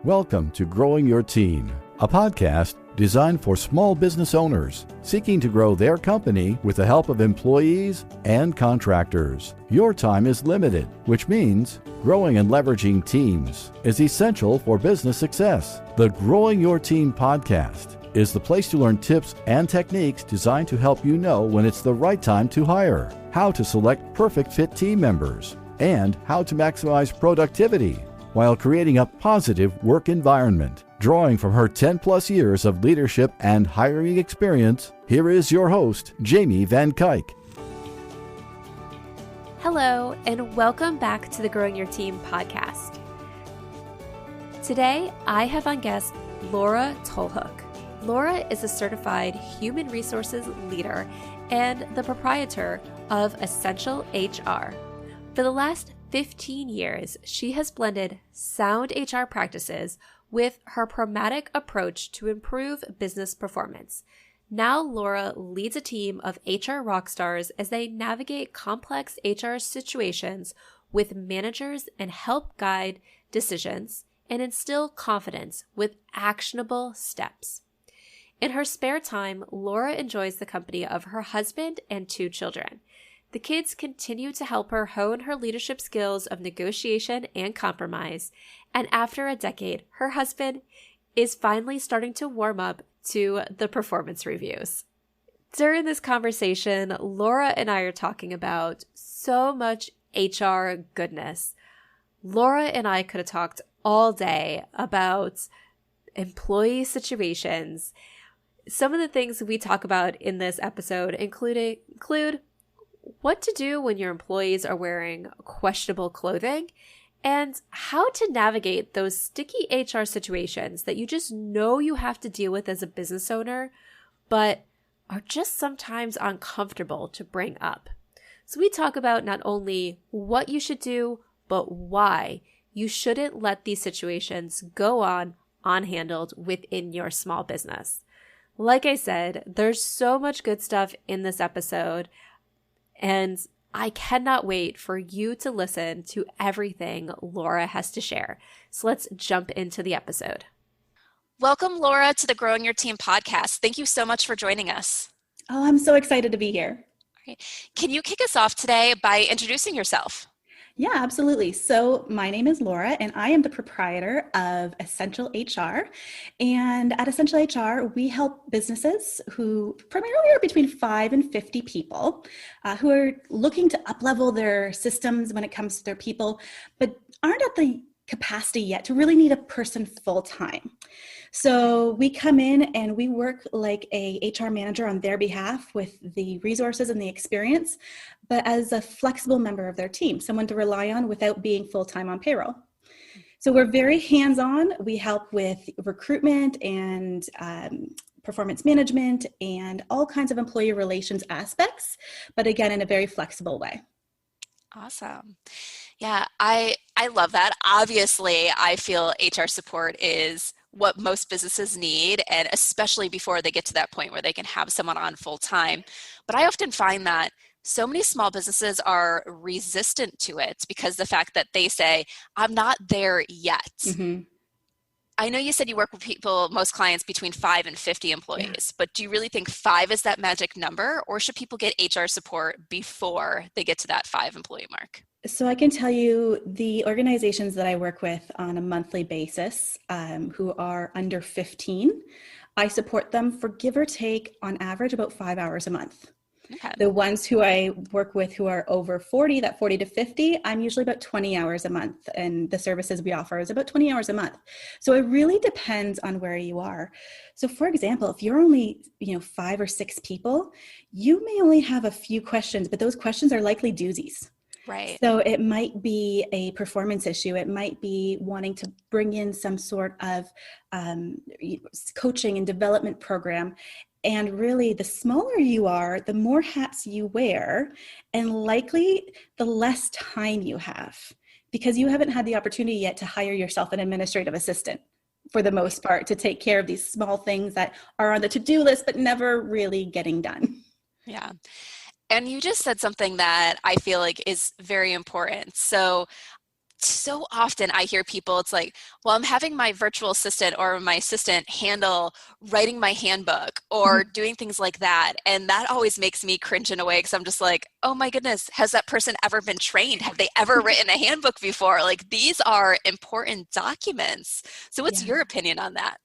Welcome to Growing Your Team, a podcast designed for small business owners seeking to grow their company with the help of employees and contractors. Your time is limited, which means growing and leveraging teams is essential for business success. The Growing Your Team podcast is the place to learn tips and techniques designed to help you know when it's the right time to hire, how to select perfect fit team members, and how to maximize productivity while creating a positive work environment. Drawing from her 10-plus years of leadership and hiring experience, here is your host, Jamie Van Kuyk. Hello, and welcome back to the Growing Your Team podcast. Today, I have on guest Laura Tolhoek. Laura is a certified human resources leader and the proprietor of Essential HR. For the last 15 years, she has blended sound HR practices with her pragmatic approach to improve business performance. Now, Laura leads a team of HR rock stars as they navigate complex HR situations with managers and help guide decisions and instill confidence with actionable steps. In her spare time, Laura enjoys the company of her husband and 2 children. The kids continue to help her hone her leadership skills of negotiation and compromise, and after a decade, her husband is finally starting to warm up to the performance reviews. During this conversation, Laura and I are talking about so much HR goodness. Laura and I could have talked all day about employee situations. Some of the things we talk about in this episode include what to do when your employees are wearing questionable clothing, and how to navigate those sticky HR situations that you just know you have to deal with as a business owner, but are just sometimes uncomfortable to bring up. So we talk about not only what you should do, but why you shouldn't let these situations go on unhandled within your small business. Like I said, there's so much good stuff in this episode, and I cannot wait for you to listen to everything Laura has to share. So let's jump into the episode. Welcome, Laura, to the Growing Your Team podcast. Thank you so much for joining us. Oh, I'm so excited to be here. All right. Can you kick us off today by introducing yourself? Yeah, absolutely. So my name is Laura, and I am the proprietor of Essential HR. And at Essential HR, we help businesses who primarily are between 5 and 50 people who are looking to up-level their systems when it comes to their people, but aren't at the capacity yet to really need a person full-time. So we come in and we work like a HR manager on their behalf with the resources and the experience, but as a flexible member of their team, someone to rely on without being full-time on payroll. So we're very hands-on. We help with recruitment and performance management and all kinds of employee relations aspects, but again, in a very flexible way. Awesome. Yeah, I love that. Obviously, I feel HR support is what most businesses need, and especially before they get to that point where they can have someone on full time. But I often find that so many small businesses are resistant to it because the fact that they say, I'm not there yet. Mm-hmm. I know you said you work with people, most clients between 5 and 50 employees, but do you really think 5 is that magic number, or should people get HR support before they get to that 5 employee mark? So I can tell you the organizations that I work with on a monthly basis who are under 15, I support them for give or take on average about 5 hours a month. Okay. The ones who I work with who are over 40, that 40 to 50, I'm usually about 20 hours a month. And the services we offer is about 20 hours a month. So it really depends on where you are. So for example, if you're only 5 or 6 people, you may only have a few questions, but those questions are likely doozies. Right. So it might be a performance issue. It might be wanting to bring in some sort of coaching and development program. And really, the smaller you are, the more hats you wear, and likely the less time you have, because you haven't had the opportunity yet to hire yourself an administrative assistant for the most part to take care of these small things that are on the to-do list, but never really getting done. Yeah. And you just said something that I feel like is very important. So so often I hear people, it's like, well, I'm having my virtual assistant or my assistant handle writing my handbook or doing things like that. And that always makes me cringe in a way because I'm just like, oh my goodness, has that person ever been trained? Have they ever written a handbook before? Like, these are important documents. So what's Yeah. your opinion on that?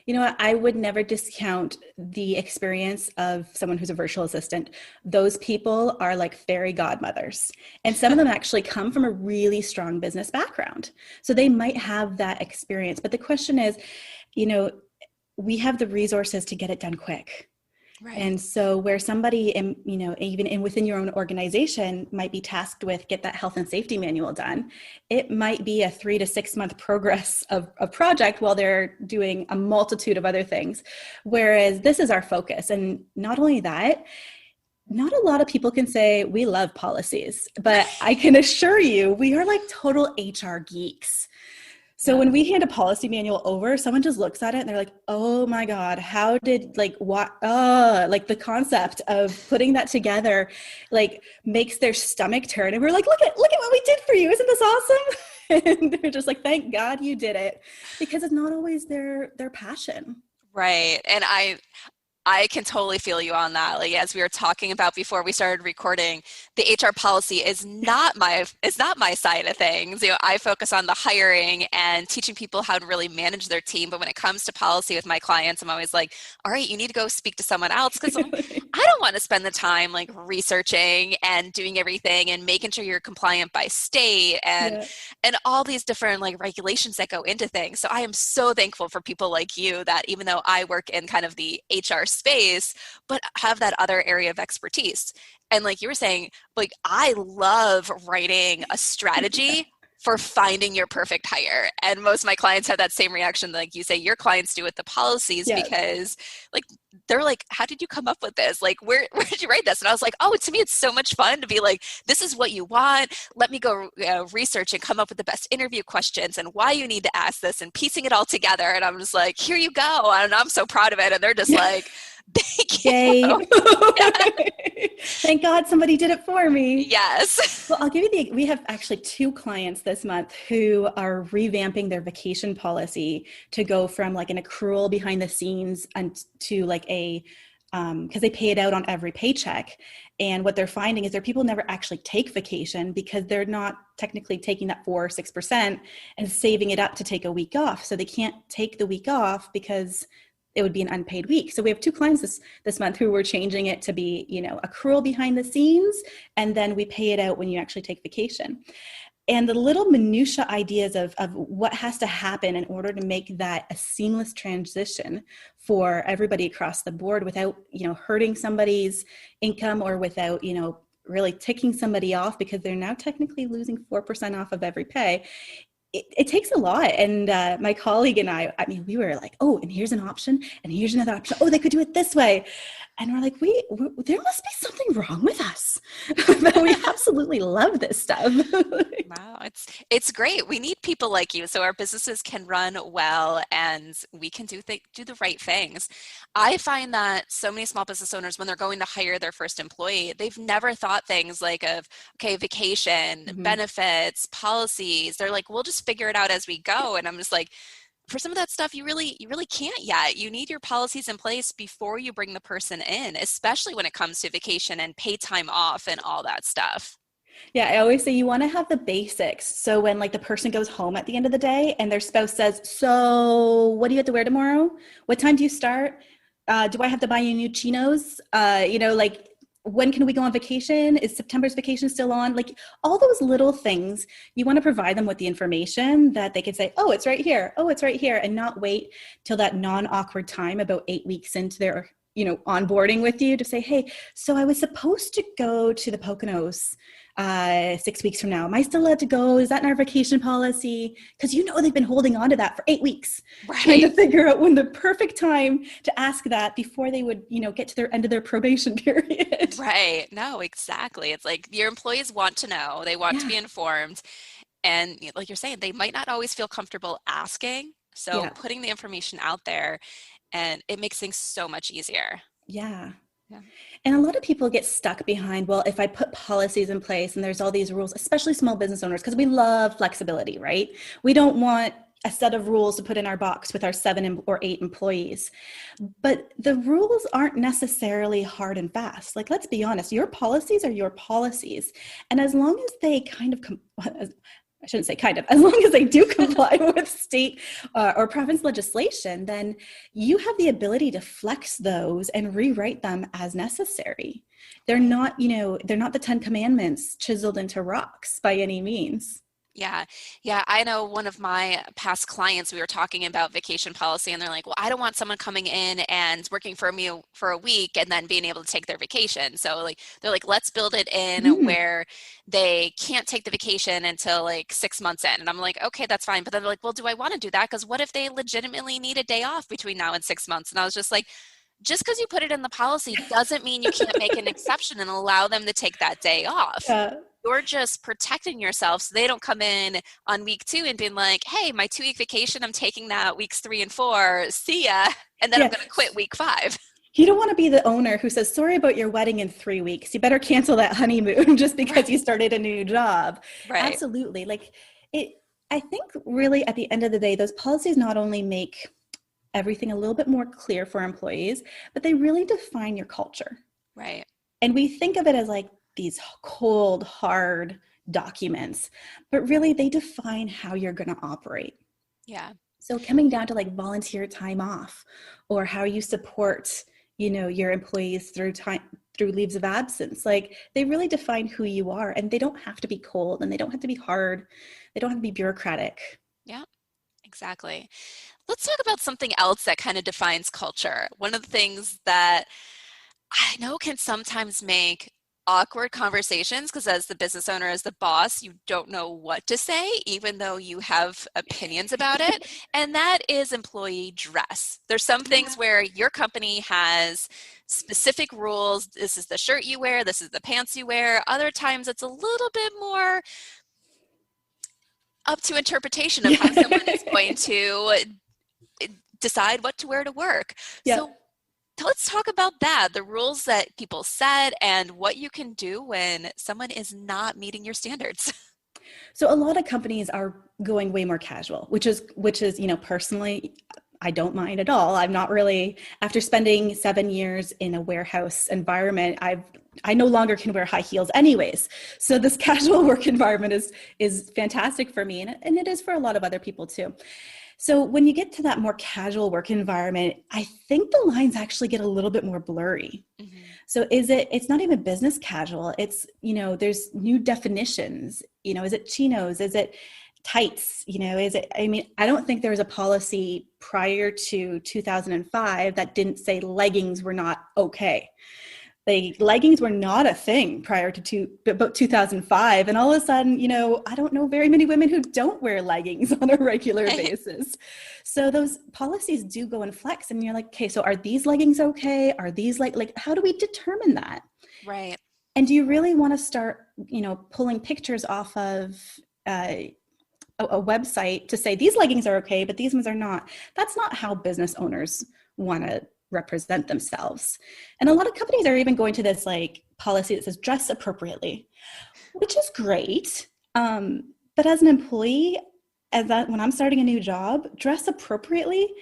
You know what? I would never discount the experience of someone who's a virtual assistant. Those people are like fairy godmothers. And some of them actually come from a really strong business background. So they might have that experience. But the question is, you know, we have the resources to get it done quick. Right. And so where somebody in, even within your own organization might be tasked with get that health and safety manual done, it might be a 3 to 6 month progress of a project while they're doing a multitude of other things. Whereas this is our focus. And not only that, not a lot of people can say we love policies, but I can assure you we are like total HR geeks. So when we hand a policy manual over, someone just looks at it and they're like, oh my God, how did like the concept of putting that together, like makes their stomach turn. And we're like, look at what we did for you. Isn't this awesome? And they're just like, thank God you did it, because it's not always their passion. Right. And I can totally feel you on that. Like, as we were talking about before we started recording, the HR policy is not my side of things. I focus on the hiring and teaching people how to really manage their team. But when it comes to policy with my clients, I'm always like, all right, you need to go speak to someone else, because I don't want to spend the time like researching and doing everything and making sure you're compliant by state and all these different like regulations that go into things. So I am so thankful for people like you that, even though I work in kind of the HR space, but have that other area of expertise. And like you were saying, like, I love writing a strategy for finding your perfect hire. And most of my clients have that same reaction. Like you say, your clients do with the policies, because like, they're like, how did you come up with this? Like, where did you write this? And I was like, oh, to me, it's so much fun to be like, this is what you want. Let me go research and come up with the best interview questions and why you need to ask this, and piecing it all together. And I'm just like, here you go. And I'm so proud of it. And they're just like, thank you. Yay. Thank God somebody did it for me. Yes. Well, I'll give you we have actually 2 clients this month who are revamping their vacation policy to go from like an accrual behind the scenes and to like a, because they pay it out on every paycheck. And what they're finding is their people never actually take vacation because they're not technically taking that 4 or 6% and saving it up to take a week off. So they can't take the week off because it would be an unpaid week. So we have 2 clients this month who were changing it to be, accrual behind the scenes, and then we pay it out when you actually take vacation. And the little minutia ideas of what has to happen in order to make that a seamless transition for everybody across the board without, hurting somebody's income or without, really ticking somebody off because they're now technically losing 4% off of every pay. It takes a lot. And my colleague and I mean, we were like, oh, and here's an option, and here's another option. Oh, they could do it this way. And we're like, there must be something wrong with us. But we absolutely love this stuff. Wow, it's great. We need people like you so our businesses can run well and we can do the right things. I find that so many small business owners, when they're going to hire their first employee, they've never thought things like vacation, benefits, policies. They're like, we'll just figure it out as we go. And I'm just like, for some of that stuff, you really can't yet. You need your policies in place before you bring the person in, especially when it comes to vacation and pay time off and all that stuff. Yeah, I always say you want to have the basics. So when like the person goes home at the end of the day and their spouse says, so what do you have to wear tomorrow? What time do you start? Do I have to buy you new chinos? Like, when can we go on vacation? Is September's vacation still on? Like, all those little things, you want to provide them with the information that they can say, oh, it's right here. Oh, it's right here. And not wait till that non-awkward time about 8 weeks into their, onboarding with you to say, hey, so I was supposed to go to the Poconos 6 weeks from now. Am I still allowed to go? Is that in our vacation policy? Because they've been holding on to that for 8 weeks, trying to figure out when the perfect time to ask that before they would, get to their end of their probation period. Right. No, exactly. It's like your employees want to know, they want to be informed. And like you're saying, they might not always feel comfortable asking. So putting the information out there, and it makes things so much easier. Yeah. Yeah. And a lot of people get stuck behind, well, if I put policies in place and there's all these rules, especially small business owners, because we love flexibility, right? We don't want a set of rules to put in our box with our 7 or 8 employees. But the rules aren't necessarily hard and fast. Like, let's be honest, your policies are your policies. And as long as they kind of, I shouldn't say kind of, as long as they do comply with state or province legislation, then you have the ability to flex those and rewrite them as necessary. They're not, they're not the 10 commandments chiseled into rocks by any means. Yeah. Yeah. I know one of my past clients, we were talking about vacation policy, and they're like, well, I don't want someone coming in and working for me for a week and then being able to take their vacation. So like, they're like, let's build it in where they can't take the vacation until like 6 months in. And I'm like, okay, that's fine. But then they're like, well, do I want to do that? Because what if they legitimately need a day off between now and 6 months? And I was just like, just because you put it in the policy doesn't mean you can't make an exception and allow them to take that day off. Yeah. You're just protecting yourself so they don't come in on week 2 and being like, hey, my 2-week vacation, I'm taking that weeks 3 and 4, see ya, and then I'm going to quit week 5. You don't want to be the owner who says, sorry about your wedding in 3 weeks. You better cancel that honeymoon just because you started a new job. Right. Absolutely. I think really at the end of the day, those policies not only make everything a little bit more clear for employees, but they really define your culture. Right. And we think of it as like these cold, hard documents, but really they define how you're going to operate. Yeah. So coming down to like volunteer time off, or how you support, your employees through leaves of absence, like they really define who you are, and they don't have to be cold, and they don't have to be hard. They don't have to be bureaucratic. Yeah, exactly. Let's talk about something else that kind of defines culture. One of the things that I know can sometimes make awkward conversations, because as the business owner, as the boss, you don't know what to say, even though you have opinions about it. And that is employee dress. There's some things where your company has specific rules. This is the shirt you wear. This is the pants you wear. Other times it's a little bit more up to interpretation of how someone is going to decide what to wear to work. Yeah. So let's talk about that, the rules that people set and what you can do when someone is not meeting your standards. So a lot of companies are going way more casual, which is, personally, I don't mind at all. I'm not really, after spending 7 years in a warehouse environment, I no longer can wear high heels anyways. So this casual work environment is fantastic for me, and it is for a lot of other people too. So when you get to that more casual work environment, I think the lines actually get a little bit more blurry. Mm-hmm. So it's not even business casual. It's, there's new definitions, is it chinos? Is it tights? I don't think there was a policy prior to 2005 that didn't say leggings were not okay. Leggings were not a thing prior to about 2005. And all of a sudden, I don't know very many women who don't wear leggings on a regular basis. So those policies do go in flex, and you're like, okay, so are these leggings okay? Are these like how do we determine that? Right. And do you really want to start, pulling pictures off of a website to say these leggings are okay, but these ones are not? That's not how business owners want to represent themselves. And a lot of companies are even going to this like policy that says dress appropriately, which is great. But as an employee, when I'm starting a new job, dress appropriately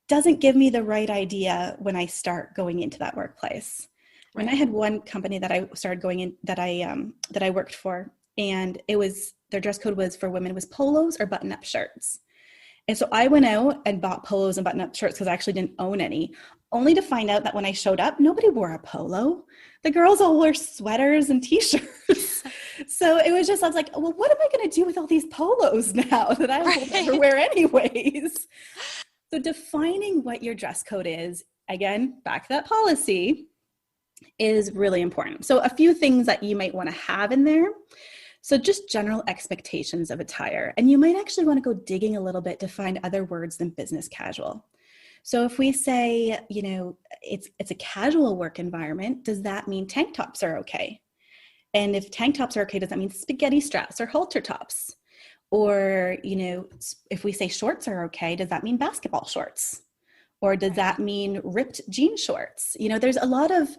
doesn't give me the right idea when I start going into that workplace. Right. When I had one company that I started going in that I worked for, and their dress code was for women was polos or button-up shirts. And so I went out and bought polos and button-up shirts because I actually didn't own any, only to find out that when I showed up, nobody wore a polo. The girls all wore sweaters and t-shirts. So it was just, I was like, well, what am I going to do with all these polos now that I will never wear anyways? So defining what your dress code is, again, back to that policy, is really important. So a few things that you might want to have in there. So just general expectations of attire. And you might actually want to go digging a little bit to find other words than business casual. So if we say, it's a casual work environment, does that mean tank tops are okay? And if tank tops are okay, does that mean spaghetti straps or halter tops? Or, if we say shorts are okay, does that mean basketball shorts? Or does that mean ripped jean shorts? There's a lot of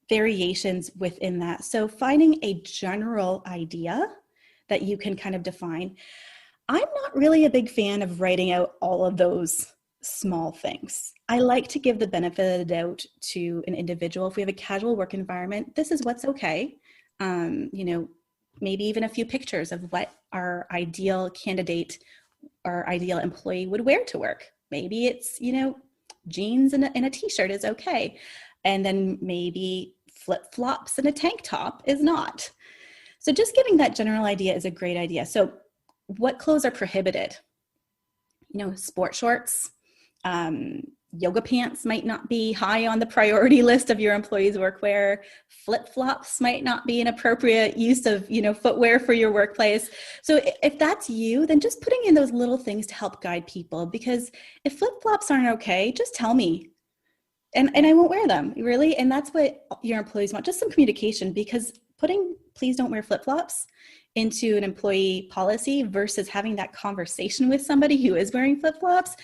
variations within that. So finding a general idea that you can kind of define. I'm not really a big fan of writing out all of those small things. I like to give the benefit of the doubt to an individual. If we have a casual work environment, this is what's okay. Maybe even a few pictures of what our ideal candidate or ideal employee would wear to work. Maybe it's, jeans and a t-shirt is okay. And then maybe flip-flops and a tank top is not. So just giving that general idea is a great idea. So what clothes are prohibited? Sport shorts, yoga pants might not be high on the priority list of your employees' workwear. Flip-flops might not be an appropriate use of, footwear for your workplace. So if that's you, then just putting in those little things to help guide people, because if flip-flops aren't okay, just tell me. And I won't wear them, really. And that's what your employees want, just some communication, because putting please don't wear flip-flops into an employee policy versus having that conversation with somebody who is wearing flip-flops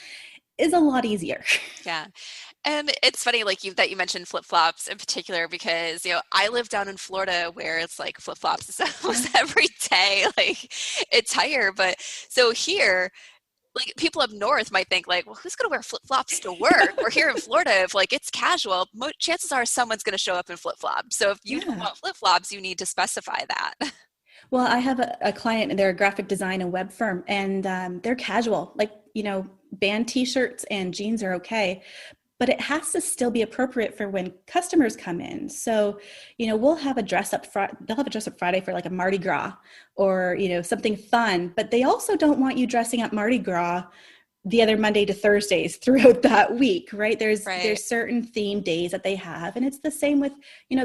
is a lot easier. Yeah. And it's funny, that you mentioned flip-flops in particular, because, I live down in Florida where it's like flip-flops almost every day, it's higher. But so here, people up north might think well, who's going to wear flip-flops to work? We're here in Florida, if it's casual, chances are someone's going to show up in flip-flops. So if you don't want flip-flops, you need to specify that. Well, I have a client, and they're a graphic design and web firm, and they're casual, band t-shirts and jeans are okay, but it has to still be appropriate for when customers come in. So, we'll have a dress up they'll have a dress up Friday for a Mardi Gras or, something fun, but they also don't want you dressing up Mardi Gras the other Monday to Thursdays throughout that week, right? There's certain theme days that they have. And it's the same with,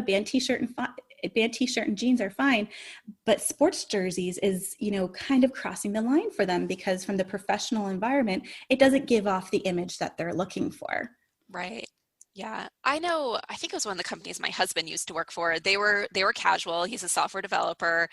band t-shirt and jeans are fine, but sports jerseys is, kind of crossing the line for them, because from the professional environment, it doesn't give off the image that they're looking for. Right. Yeah. I think it was one of the companies my husband used to work for. They were casual. He's a software developer.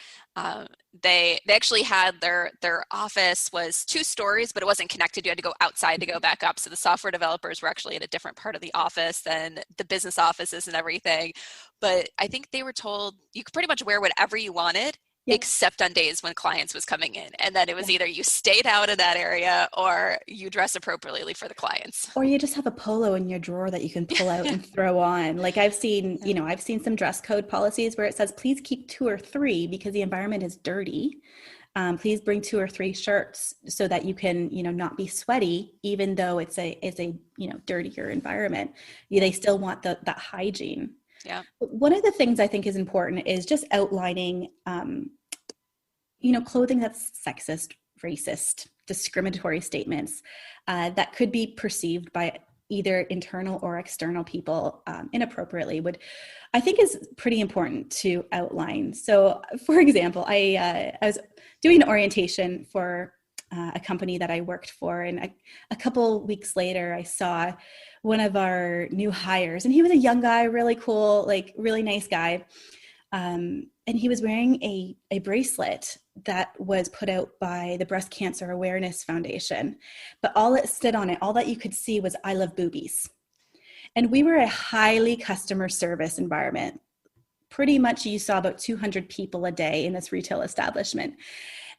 They actually had their office was 2 stories, but it wasn't connected. You had to go outside to go back up. So the software developers were actually at a different part of the office than the business offices and everything. But I think they were told you could pretty much wear whatever you wanted. Yep. Except on days when clients was coming in. And then it was either you stayed out of that area or you dress appropriately for the clients. Or you just have a polo in your drawer that you can pull out and throw on. I've seen, I've seen some dress code policies where it says, please keep 2 or 3 because the environment is dirty. Please bring 2 or 3 shirts so that you can, not be sweaty, even though it's a dirtier environment. They still want that hygiene. Yeah. One of the things I think is important is just outlining, clothing that's sexist, racist, discriminatory statements that could be perceived by either internal or external people inappropriately I think is pretty important to outline. So, for example, I was doing an orientation for a company that I worked for, and a couple weeks later, I saw one of our new hires, and he was a young guy, really cool, really nice guy. And he was wearing a bracelet that was put out by the Breast Cancer Awareness Foundation. But all it stood on it, all that you could see was "I love boobies." And we were a highly customer service environment. Pretty much you saw about 200 people a day in this retail establishment.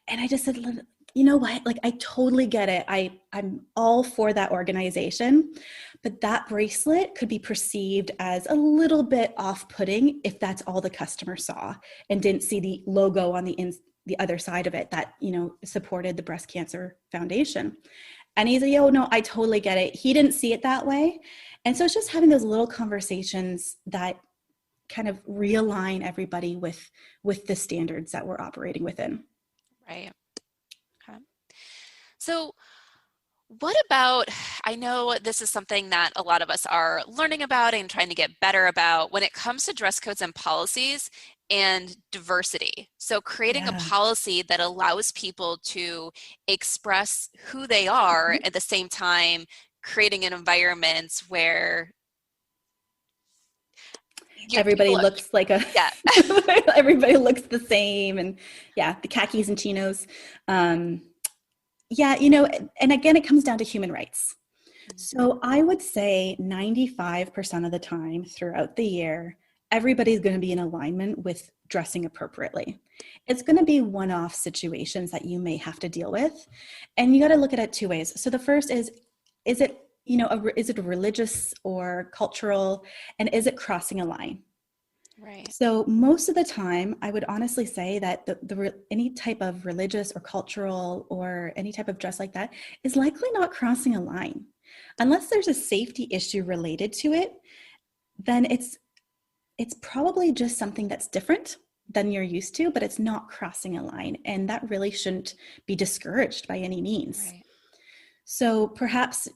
And I just said, you know what? I totally get it. I'm all for that organization, but that bracelet could be perceived as a little bit off-putting if that's all the customer saw and didn't see the logo on the other side of it that, supported the Breast Cancer Foundation. And he's like, oh no, I totally get it. He didn't see it that way. And so it's just having those little conversations that kind of realign everybody with the standards that we're operating within. Right. Okay. So what about, I know this is something that a lot of us are learning about and trying to get better about when it comes to dress codes and policies and diversity. So creating a policy that allows people to express who they are at the same time, creating an environment where everybody looks everybody looks the same, and the khakis and chinos. And again, it comes down to human rights. So I would say 95% of the time throughout the year, everybody's going to be in alignment with dressing appropriately. It's going to be one-off situations that you may have to deal with. And you got to look at it two ways. So the first is it, is it religious or cultural, and is it crossing a line? Right. So most of the time, I would honestly say that any type of religious or cultural or any type of dress like that is likely not crossing a line. Unless there's a safety issue related to it, then it's probably just something that's different than you're used to, but it's not crossing a line. And that really shouldn't be discouraged by any means. Right. So perhaps,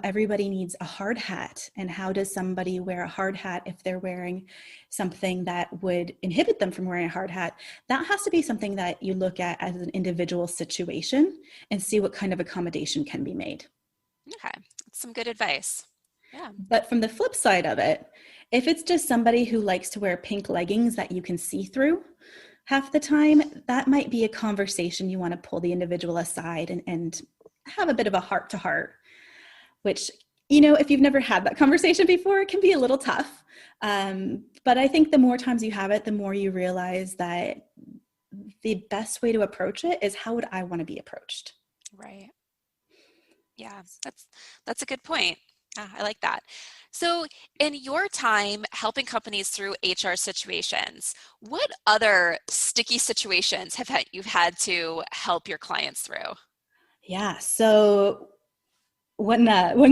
everybody needs a hard hat. And how does somebody wear a hard hat if they're wearing something that would inhibit them from wearing a hard hat? That has to be something that you look at as an individual situation and see what kind of accommodation can be made. Okay. That's some good advice. Yeah. But from the flip side of it, if it's just somebody who likes to wear pink leggings that you can see through half the time, that might be a conversation you want to pull the individual aside and have a bit of a heart-to-heart, which, if you've never had that conversation before, it can be a little tough. But I think the more times you have it, the more you realize that the best way to approach it is, how would I want to be approached? Right. Yeah, that's a good point. I like that. So in your time helping companies through HR situations, what other sticky situations have you've had to help your clients through? Yeah. So one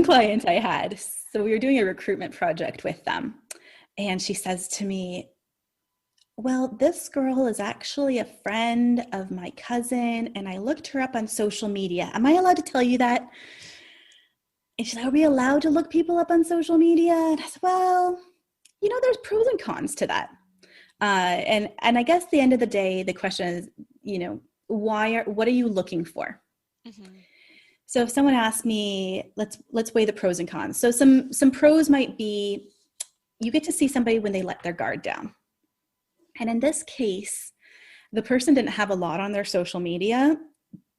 client I had, so we were doing a recruitment project with them, and she says to me, well, this girl is actually a friend of my cousin, and I looked her up on social media. Am I allowed to tell you that? And she's like, are we allowed to look people up on social media? And I said, well, there's pros and cons to that. And I guess at the end of the day, the question is, what are you looking for? Mm-hmm. So if someone asks me, let's weigh the pros and cons. So some pros might be, you get to see somebody when they let their guard down. And in this case, the person didn't have a lot on their social media,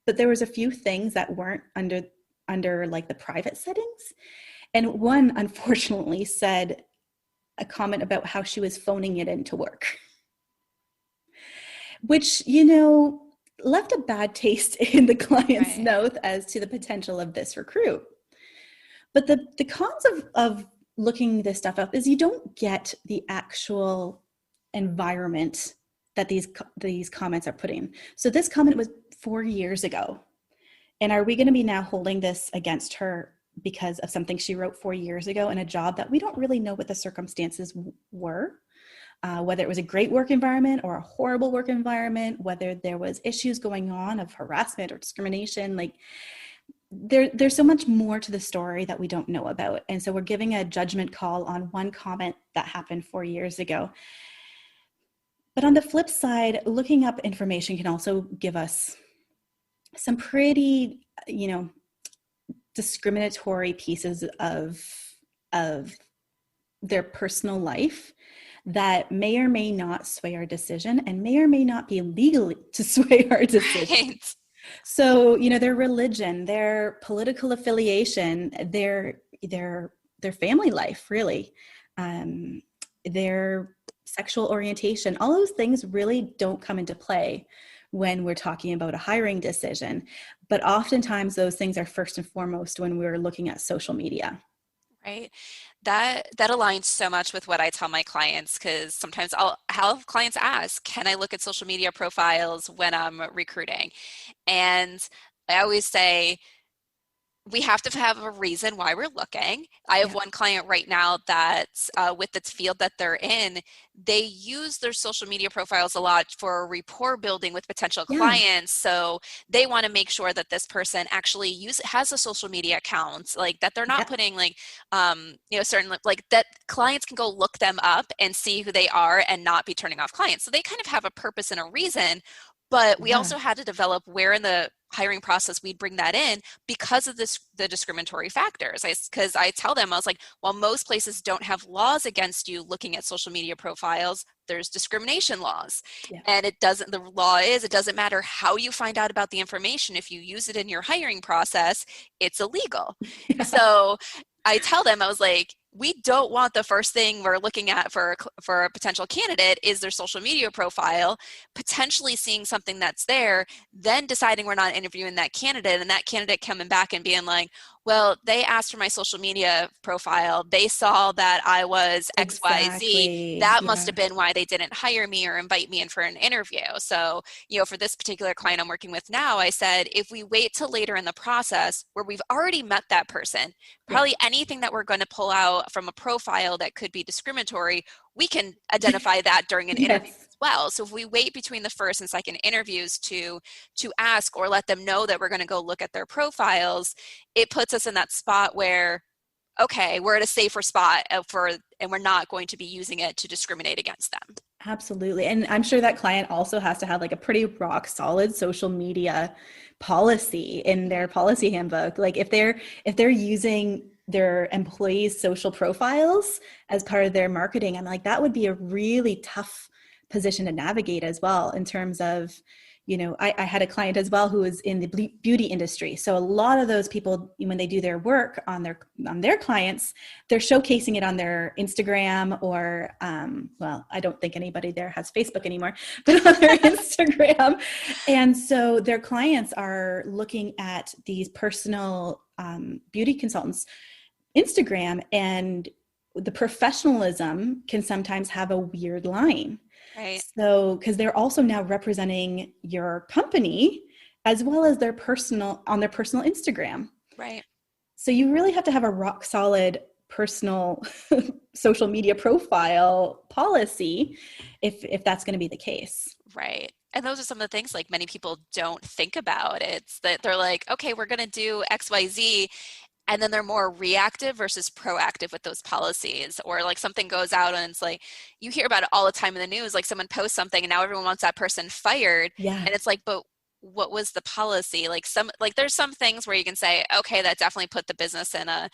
but there was a few things that weren't under like the private settings. And one, unfortunately, said a comment about how she was phoning it into work, which, left a bad taste in the client's mouth as to the potential of this recruit. But the cons of looking this stuff up is you don't get the actual environment that these comments are putting. So this comment was 4 years ago. And are we going to be now holding this against her because of something she wrote 4 years ago in a job that we don't really know what the circumstances were? Whether it was a great work environment or a horrible work environment, whether there was issues going on of harassment or discrimination, like there's so much more to the story that we don't know about. And so we're giving a judgment call on one comment that happened 4 years ago. But on the flip side, looking up information can also give us some pretty, discriminatory pieces of their personal life that may or may not sway our decision and may or may not be legal to sway our decision. Right. So, their religion, their political affiliation, their family life, really, their sexual orientation, all those things really don't come into play when we're talking about a hiring decision. But oftentimes those things are first and foremost when we're looking at social media. Right. That aligns so much with what I tell my clients, because sometimes I'll have clients ask, can I look at social media profiles when I'm recruiting? And I always say, we have to have a reason why we're looking. I have one client right now that's with the field that they're in, they use their social media profiles a lot for rapport building with potential clients. So they want to make sure that this person actually has a social media account, like that they're not putting certain, like that clients can go look them up and see who they are and not be turning off clients. So they kind of have a purpose and a reason. But we also had to develop where in the hiring process we'd bring that in because of the discriminatory factors. Because I tell them, I was like, while most places don't have laws against you looking at social media profiles, there's discrimination laws. And it doesn't matter how you find out about the information. If you use it in your hiring process, it's illegal. So I tell them, I was like, we don't want the first thing we're looking at for a potential candidate is their social media profile, potentially seeing something that's there, then deciding we're not interviewing that candidate, and that candidate coming back and being like, well, they asked for my social media profile. They saw that I was XYZ. Exactly. That Yeah. must have been why they didn't hire me or invite me in for an interview. So, for this particular client I'm working with now, I said, if we wait till later in the process where we've already met that person, probably anything that we're going to pull out from a profile that could be discriminatory, we can identify that during an interview as well. So if we wait between the first and second interviews to ask or let them know that we're going to go look at their profiles, it puts us in that spot where, okay, we're at a safer spot and we're not going to be using it to discriminate against them. Absolutely. And I'm sure that client also has to have like a pretty rock solid social media policy in their policy handbook. Like if they're using their employees' social profiles as part of their marketing, I'm like, that would be a really tough position to navigate as well in terms of, I had a client as well who was in the beauty industry. So a lot of those people, when they do their work on their clients, they're showcasing it on their Instagram or, I don't think anybody there has Facebook anymore, but on their Instagram. And so their clients are looking at these personal beauty consultants' Instagram, and the professionalism can sometimes have a weird line. Right. So, because they're also now representing your company as well as their personal Instagram. Right. So you really have to have a rock solid personal social media profile policy if that's going to be the case. Right. And those are some of the things like many people don't think about. It's that they're like, okay, we're going to do XYZ. And then they're more reactive versus proactive with those policies. Or like something goes out and it's like, you hear about it all the time in the news, like someone posts something and now everyone wants that person fired. Yeah. And it's like, but what was the policy? Like there's some things where you can say, okay, that definitely put the business in a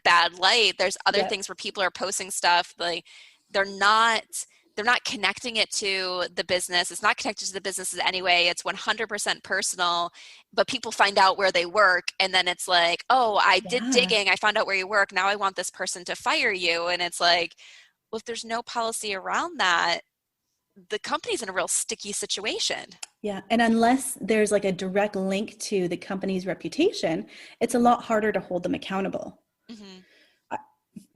bad light. There's other things where people are posting stuff like they're not connecting it to the business. It's not connected to the businesses anyway. It's 100% personal, but people find out where they work. And then it's like, oh, I did digging. I found out where you work. Now I want this person to fire you. And it's like, well, if there's no policy around that, the company's in a real sticky situation. Yeah. And unless there's like a direct link to the company's reputation, it's a lot harder to hold them accountable. Mm-hmm.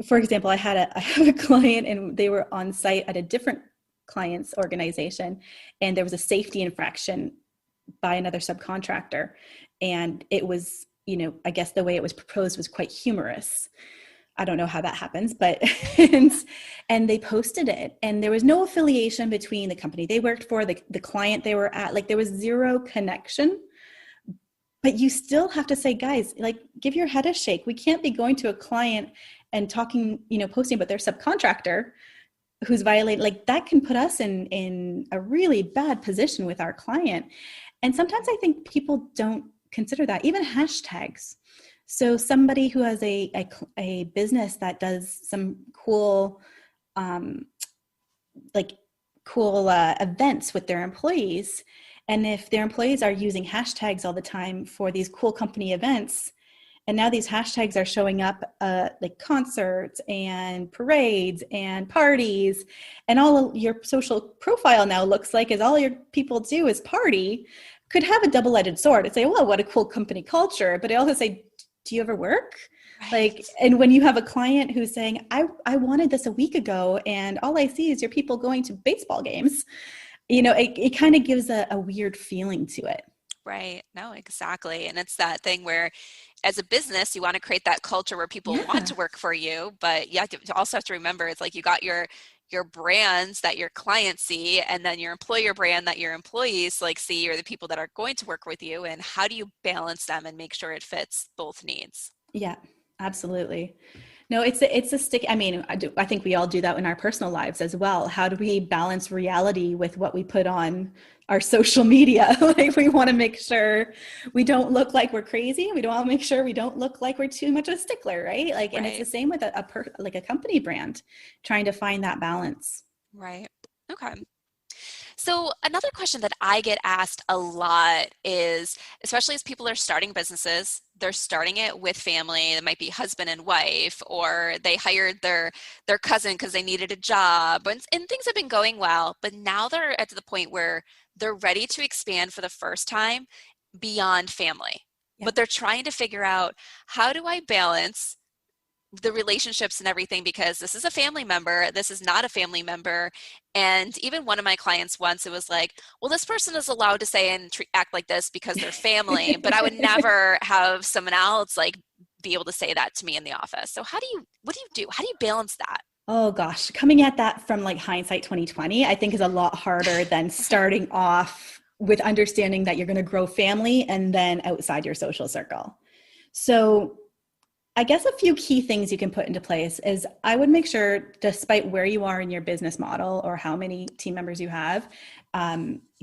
For example, I have a client and they were on site at a different client's organization, and there was a safety infraction by another subcontractor. And it was, I guess the way it was proposed was quite humorous. I don't know how that happens, but, and they posted it, and there was no affiliation between the company they worked for, the client they were at, like there was zero connection. But you still have to say, guys, like give your head a shake. We can't be going to a client and talking, posting about their subcontractor who's violating, like that can put us in a really bad position with our client. And sometimes I think people don't consider that, even hashtags. So somebody who has a business that does some cool, events with their employees, and if their employees are using hashtags all the time for these cool company events, and now these hashtags are showing up like concerts and parades and parties, and all of your social profile now looks like is all your people do is party, could have a double-edged sword. It's say, well, what a cool company culture. But I also say, do you ever work? Right. Like, and when you have a client who's saying, I wanted this a week ago, and all I see is your people going to baseball games, it kind of gives a weird feeling to it. Right. No, exactly. And it's that thing where as a business, you want to create that culture where people want to work for you, but you also have to remember it's like you got your brands that your clients see, and then your employer brand that your employees like see, or the people that are going to work with you, and how do you balance them and make sure it fits both needs? Yeah, absolutely. No, it's a stick. I mean, I think we all do that in our personal lives as well. How do we balance reality with what we put on our social media? Like we want to make sure we don't look like we're crazy. We don't want to make sure we don't look like we're too much of a stickler, right? Like, and it's the same with a company brand, trying to find that balance. Right. Okay. So another question that I get asked a lot is, especially as people are starting businesses, they're starting it with family. It might be husband and wife, or they hired their cousin because they needed a job, and things have been going well. But now they're at the point where they're ready to expand for the first time beyond family. Yeah. But they're trying to figure out, how do I balance the relationships and everything, because this is a family member, this is not a family member. And even one of my clients once, it was like, well, this person is allowed to say and act like this because they're family, but I would never have someone else like be able to say that to me in the office. So what do you do? How do you balance that? Oh gosh, coming at that from like hindsight 2020, I think is a lot harder than starting off with understanding that you're going to grow family and then outside your social circle. So I guess a few key things you can put into place is I would make sure, despite where you are in your business model or how many team members you have,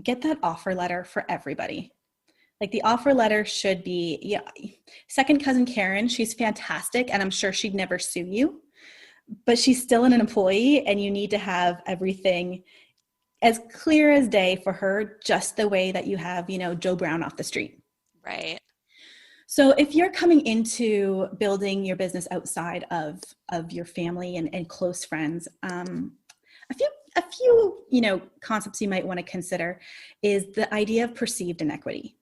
get that offer letter for everybody. Like the offer letter should be, yeah, second cousin Karen, she's fantastic, and I'm sure she'd never sue you, but she's still an employee, and you need to have everything as clear as day for her, just the way that you have, Joe Brown off the street. Right. So if you're coming into building your business outside of your family and close friends, a few concepts you might want to consider is the idea of perceived inequity.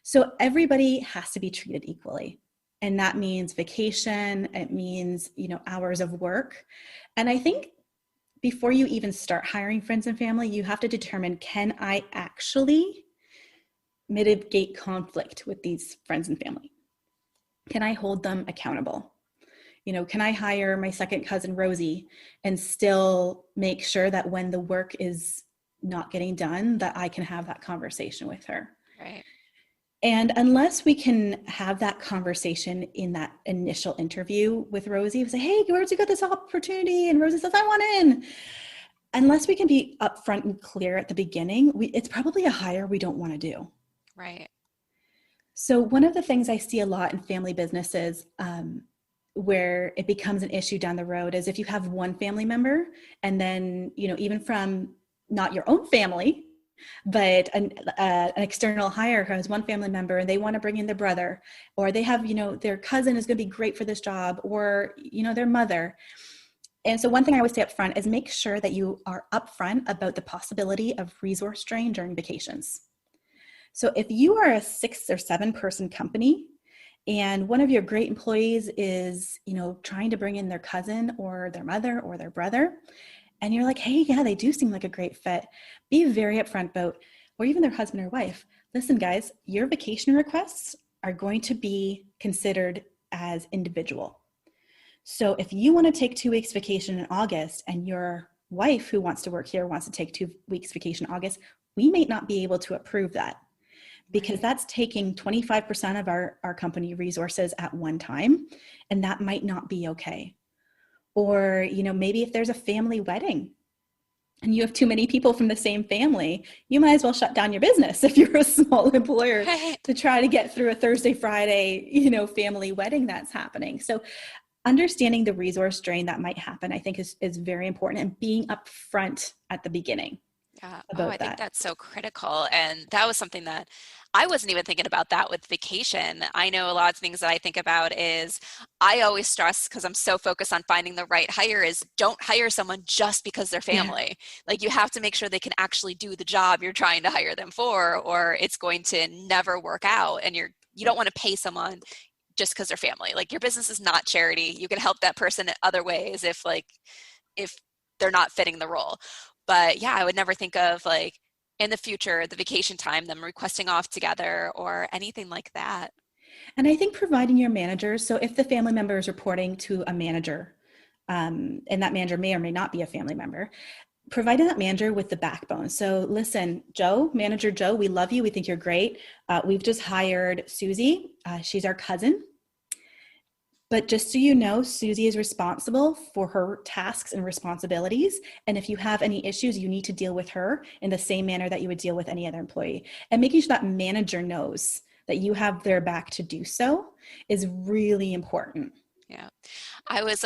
So everybody has to be treated equally. And that means vacation, it means, hours of work. And I think before you even start hiring friends and family, you have to determine, can I actually mitigate conflict with these friends and family? Can I hold them accountable? Can I hire my second cousin Rosie and still make sure that when the work is not getting done, that I can have that conversation with her? Right. And unless we can have that conversation in that initial interview with Rosie, we say, hey, where'd you get this opportunity? And Rosie says, I want in. Unless we can be upfront and clear at the beginning, it's probably a hire we don't want to do. Right. So one of the things I see a lot in family businesses where it becomes an issue down the road is if you have one family member and then, even from not your own family, but an external hire who has one family member and they want to bring in their brother, or they have, their cousin is going to be great for this job, or, their mother. And so one thing I always say up front is make sure that you are upfront about the possibility of resource drain during vacations. So if you are a 6 or 7 person company and one of your great employees is, trying to bring in their cousin or their mother or their brother, and you're like, hey, yeah, they do seem like a great fit, be very upfront about, or even their husband or wife, listen, guys, your vacation requests are going to be considered as individual. So if you want to take 2 weeks vacation in August and your wife who wants to work here wants to take 2 weeks vacation in August, we may not be able to approve that, because that's taking 25% of our company resources at one time, and that might not be okay. Or, maybe if there's a family wedding and you have too many people from the same family, you might as well shut down your business if you're a small employer to try to get through a Thursday, Friday, family wedding that's happening. So understanding the resource drain that might happen, I think is very important, and being upfront at the beginning. Yeah. I think that's so critical. And that was something that I wasn't even thinking about, that with vacation. I know a lot of things that I think about is I always stress, because I'm so focused on finding the right hire, is don't hire someone just because they're family. Yeah. Like you have to make sure they can actually do the job you're trying to hire them for, or it's going to never work out. And you don't want to pay someone just because they're family. Like your business is not charity. You can help that person in other ways if they're not fitting the role. But yeah, I would never think of like in the future, the vacation time, them requesting off together or anything like that. And I think providing your managers, so if the family member is reporting to a manager, and that manager may or may not be a family member, providing that manager with the backbone. So listen, Manager Joe, we love you. We think you're great. We've just hired Susie. She's our cousin. But just so you know, Susie is responsible for her tasks and responsibilities. And if you have any issues, you need to deal with her in the same manner that you would deal with any other employee. And making sure that manager knows that you have their back to do so is really important. Yeah. I was,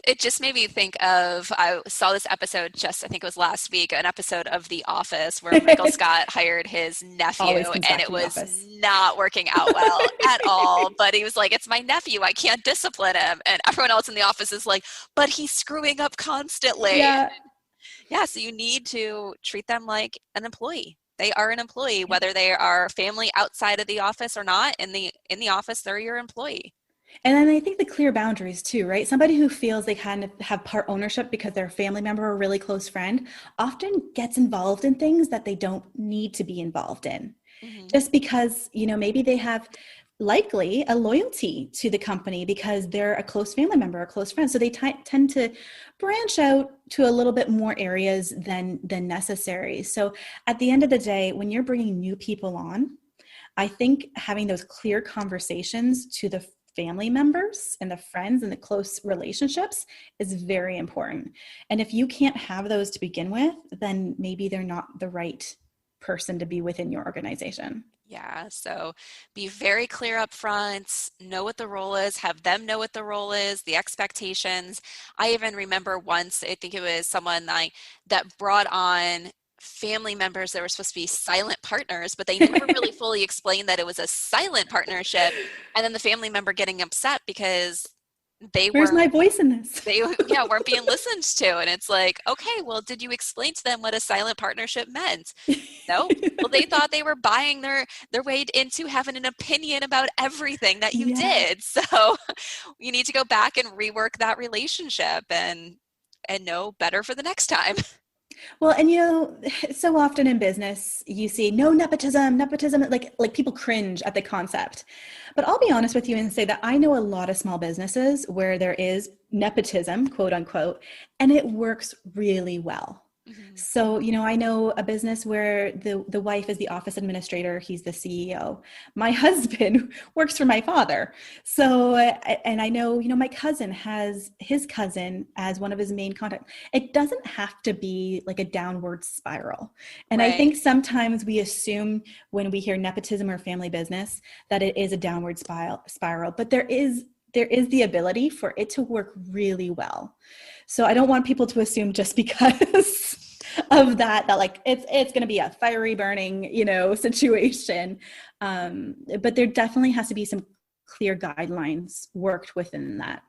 it just made me think of, I saw this episode just, I think it was last week, an episode of The Office where Michael Scott hired his nephew Always comes and back it to The was Office. not working out well at all. But he was like, it's my nephew, I can't discipline him. And everyone else in the office is like, but he's screwing up constantly. Yeah. Yeah, so you need to treat them like an employee. They are an employee, whether they are family outside of the office or not. In the office, they're your employee. And then I think the clear boundaries too, right? Somebody who feels they kind of have part ownership because they're a family member or a really close friend often gets involved in things that they don't need to be involved in. Mm-hmm. Just because, maybe they have likely a loyalty to the company because they're a close family member, a close friend. So they tend to branch out to a little bit more areas than necessary. So at the end of the day, when you're bringing new people on, I think having those clear conversations to the family members and the friends and the close relationships is very important. And if you can't have those to begin with, then maybe they're not the right person to be within your organization. Yeah, so be very clear up front, know what the role is, have them know what the role is, the expectations. I even remember once, I think it was someone that brought on family members that were supposed to be silent partners, but they never really fully explained that it was a silent partnership. And then the family member getting upset because Where's my voice in this? They weren't being listened to. And it's like, okay, well, did you explain to them what a silent partnership meant? No. Well, they thought they were buying their way into having an opinion about everything that you did. So you need to go back and rework that relationship and know better for the next time. Well, and so often in business, you see no nepotism, like people cringe at the concept. But I'll be honest with you and say that I know a lot of small businesses where there is nepotism, quote unquote, and it works really well. Mm-hmm. So, I know a business where the wife is the office administrator. He's the CEO. My husband works for my father. So, and I know, my cousin has his cousin as one of his main contacts. It doesn't have to be like a downward spiral. And right. I think sometimes we assume when we hear nepotism or family business that it is a downward spiral, but there is the ability for it to work really well. So I don't want people to assume just because of that like it's going to be a fiery burning, situation. But there definitely has to be some clear guidelines worked within that.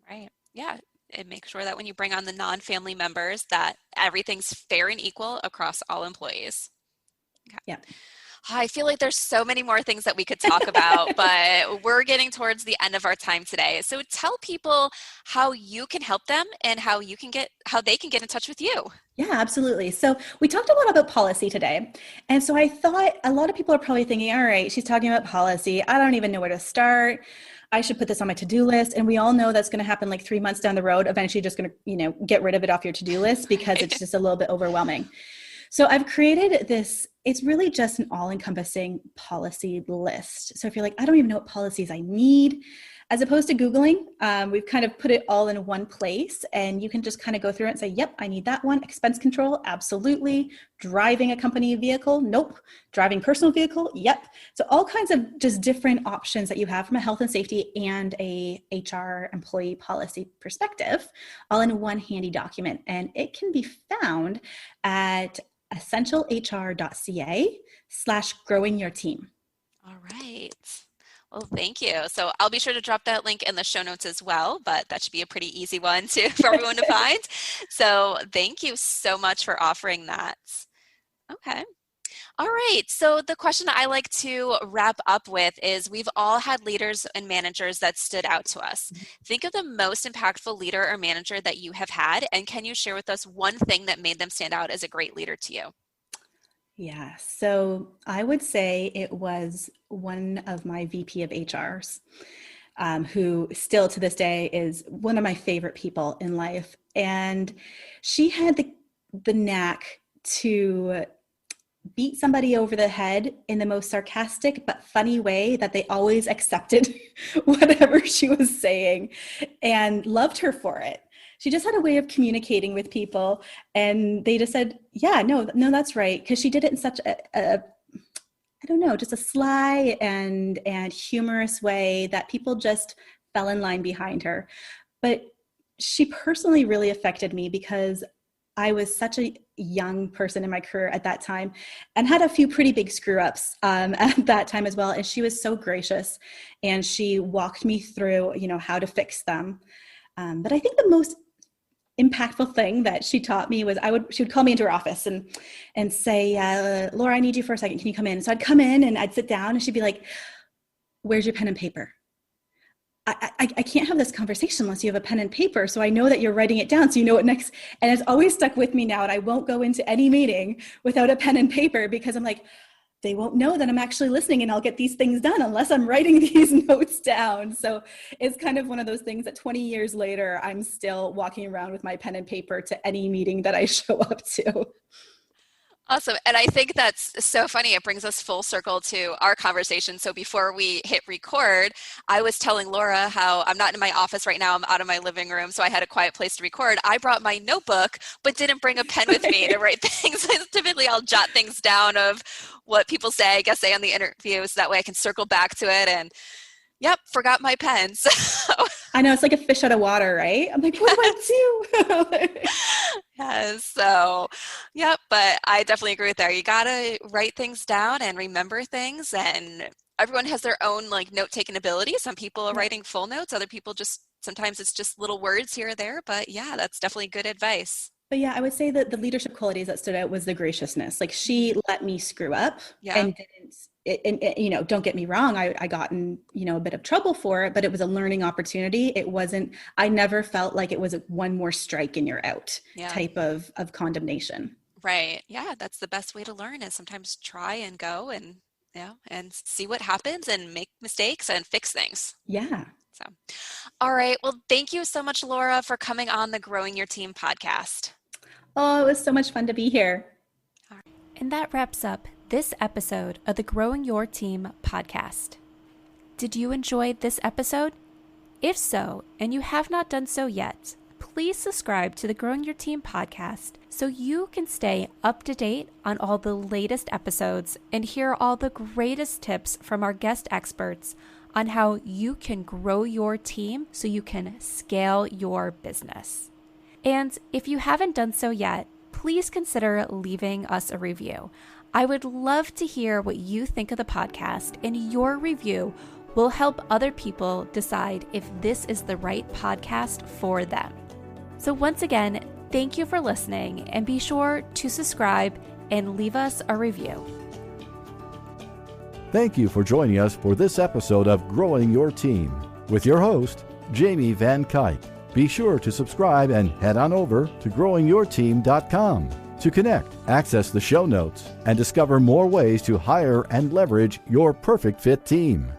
Right. Yeah. And make sure that when you bring on the non-family members that everything's fair and equal across all employees. Okay. Yeah. I feel like there's so many more things that we could talk about, but we're getting towards the end of our time today. So tell people how you can help them and how they can get in touch with you. Yeah, absolutely. So we talked a lot about policy today. And so I thought a lot of people are probably thinking, all right, she's talking about policy. I don't even know where to start. I should put this on my to-do list. And we all know that's going to happen like 3 months down the road. Eventually just going to, get rid of it off your to-do list because it's just a little bit overwhelming. So I've created this, it's really just an all-encompassing policy list. So if you're like, I don't even know what policies I need, as opposed to Googling, we've kind of put it all in one place and you can just kind of go through it and say, yep, I need that one. Expense control, absolutely. Driving a company vehicle, nope. Driving personal vehicle, yep. So all kinds of just different options that you have from a health and safety and a HR employee policy perspective, all in one handy document. And it can be found at essentialhr.ca/growing your team. All right. Well, thank you. So I'll be sure to drop that link in the show notes as well, but that should be a pretty easy one for everyone to find. So thank you so much for offering that. Okay. All right. So the question I like to wrap up with is we've all had leaders and managers that stood out to us. Think of the most impactful leader or manager that you have had, and can you share with us one thing that made them stand out as a great leader to you? Yeah, so I would say it was one of my VP of HRs, who still to this day is one of my favorite people in life. And she had the knack to beat somebody over the head in the most sarcastic but funny way that they always accepted whatever she was saying and loved her for it. She just had a way of communicating with people and they just said, yeah, no, that's right. Because she did it in such I don't know, just a sly and humorous way that people just fell in line behind her. But she personally really affected me because I was such a young person in my career at that time and had a few pretty big screw ups at that time as well. And she was so gracious and she walked me through, how to fix them. But I think the most impactful thing that she taught me was she would call me into her office and say, Laura, I need you for a second. Can you come in? So I'd come in and I'd sit down and she'd be like, where's your pen and paper? I can't have this conversation unless you have a pen and paper. So I know that you're writing it down. So you know what next, and it's always stuck with me now. And I won't go into any meeting without a pen and paper because I'm like, they won't know that I'm actually listening and I'll get these things done unless I'm writing these notes down. So it's kind of one of those things that 20 years later, I'm still walking around with my pen and paper to any meeting that I show up to. Awesome. And I think that's so funny. It brings us full circle to our conversation. So before we hit record, I was telling Laura how I'm not in my office right now. I'm out of my living room. So I had a quiet place to record. I brought my notebook, but didn't bring a pen with me to write things. Typically, I'll jot things down of what people say, on the interview. So that way I can circle back to it and forgot my pen. So I know it's like a fish out of water, right? I'm like, what do I do? Yes. So, but I definitely agree with that. You got to write things down and remember things, and everyone has their own note-taking ability. Some people are writing full notes. Other people sometimes it's just little words here or there, but that's definitely good advice. But I would say that the leadership qualities that stood out was the graciousness. Like she let me screw up and didn't, don't get me wrong. I got in, a bit of trouble for it, but it was a learning opportunity. I never felt like it was one more strike and you're out type of condemnation. Right. Yeah. That's the best way to learn is sometimes try and go and see what happens and make mistakes and fix things. Yeah. So, all right. Well, thank you so much, Laura, for coming on the Growing Your Team podcast. Oh, it was so much fun to be here. All right. And that wraps up this episode of the Growing Your Team podcast. Did you enjoy this episode? If so, and you have not done so yet, please subscribe to the Growing Your Team podcast so you can stay up to date on all the latest episodes and hear all the greatest tips from our guest experts on how you can grow your team so you can scale your business. And if you haven't done so yet, please consider leaving us a review. I would love to hear what you think of the podcast, and your review will help other people decide if this is the right podcast for them. So once again, thank you for listening, and be sure to subscribe and leave us a review. Thank you for joining us for this episode of Growing Your Team with your host, Jamie Van Kuyk. Be sure to subscribe and head on over to growingyourteam.com to connect, access the show notes, and discover more ways to hire and leverage your perfect fit team.